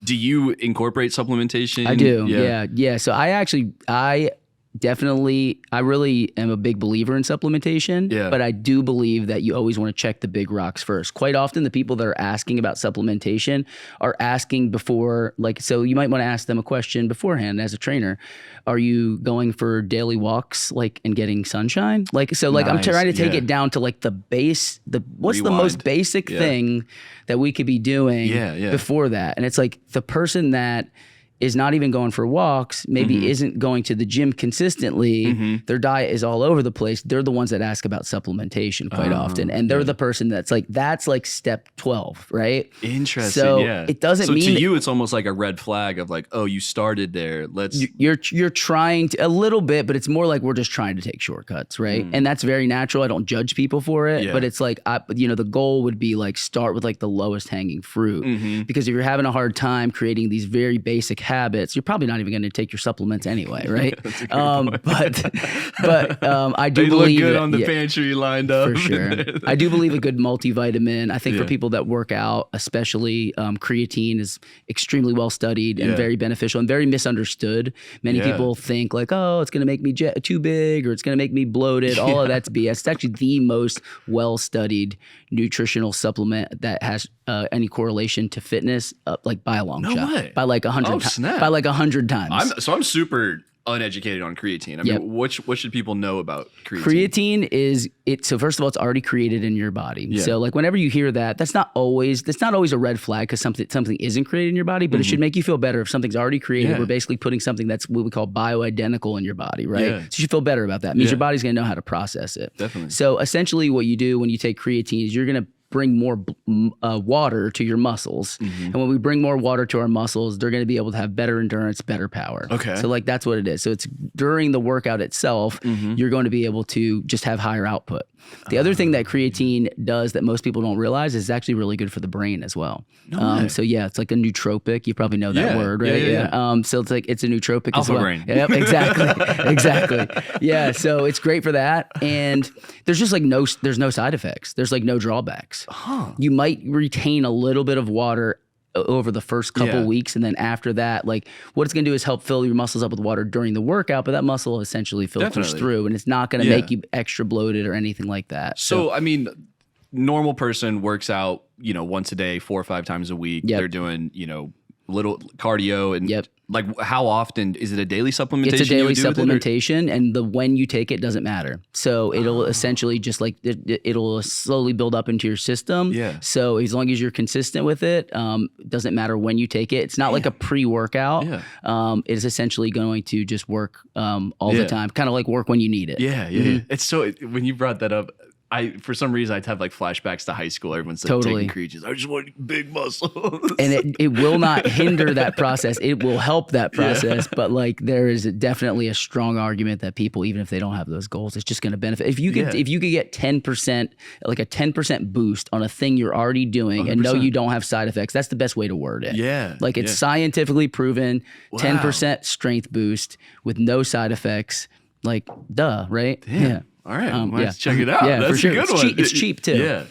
Do you incorporate supplementation? I do. Yeah. So I really am a big believer in supplementation, but I do believe that you always want to check the big rocks first. Quite often the people that are asking about supplementation are asking before, like, so you might want to ask them a question beforehand as a trainer. Are you going for daily walks, like, and getting sunshine? Like, so like, I'm trying to take it down to like what's the most basic thing that we could be doing before that? And it's like the person that is not even going for walks, maybe isn't going to the gym consistently, their diet is all over the place. They're the ones that ask about supplementation quite often. And they're the person that's like step 12, right? Interesting, so it doesn't mean... So to you, it's almost like a red flag of like, oh, you started there, let's... You're trying to, a little bit, but it's more like we're just trying to take shortcuts, right? And that's very natural. I don't judge people for it, but it's like, the goal would be like start with like the lowest hanging fruit. Because if you're having a hard time creating these very basic habits, you're probably not even going to take your supplements anyway, right? But I do believe look good on the pantry lined up for sure. I do believe a good multivitamin. I think for people that work out, especially, creatine is extremely well studied and very beneficial and very misunderstood. Many people think like, oh, it's going to make me too big or it's going to make me bloated. All of that's BS. It's actually the most well studied nutritional supplement that has any correlation to fitness, like by a long shot, way. By like 100 times. By like 100 times. I'm super uneducated on creatine. I mean, what should people know about creatine? Creatine so first of all, it's already created in your body. So like whenever you hear that, that's not always a red flag because something isn't created in your body, but it should make you feel better if something's already created. We're basically putting something that's what we call bioidentical in your body, right? So you should feel better about that. It means your body's gonna know how to process it. Definitely. So essentially what you do when you take creatine is you're gonna bring more water to your muscles. And when we bring more water to our muscles, they're going to be able to have better endurance, better power. Okay. So like that's what it is. So it's during the workout itself, you're going to be able to just have higher output. The other thing that creatine does that most people don't realize is actually really good for the brain as well. So yeah, it's like a nootropic. You probably know that word, right? Yeah. So it's like it's a nootropic as well. Brain. Yep, exactly. Yeah, so it's great for that. And there's just like there's no side effects. There's like no drawbacks. You might retain a little bit of water over the first couple weeks, and then after that, like what it's going to do is help fill your muscles up with water during the workout, but that muscle essentially filters through, and it's not going to make you extra bloated or anything like that. So I mean, normal person works out, once a day, 4 or 5 times a week. They're doing, little cardio and like how often is it a daily supplementation? It's a daily supplementation, and when you take it doesn't matter. So it'll essentially just like it'll slowly build up into your system. So as long as you're consistent with it, doesn't matter when you take it. It's not like a pre-workout. It is essentially going to just work all the time, kind of like work when you need it. It's so when you brought that up, for some reason I'd have like flashbacks to high school. Everyone's like taking creatines. I just want big muscles. And it will not hinder that process. It will help that process. But like there is definitely a strong argument that people, even if they don't have those goals, it's just going to benefit. If you could get 10%, like a 10% boost on a thing you're already doing 100%. And know you don't have side effects, that's the best way to word it. Like it's scientifically proven. 10% strength boost with no side effects. Like duh, right? All right, let's check it out. That's for sure. A good one. It's cheap too.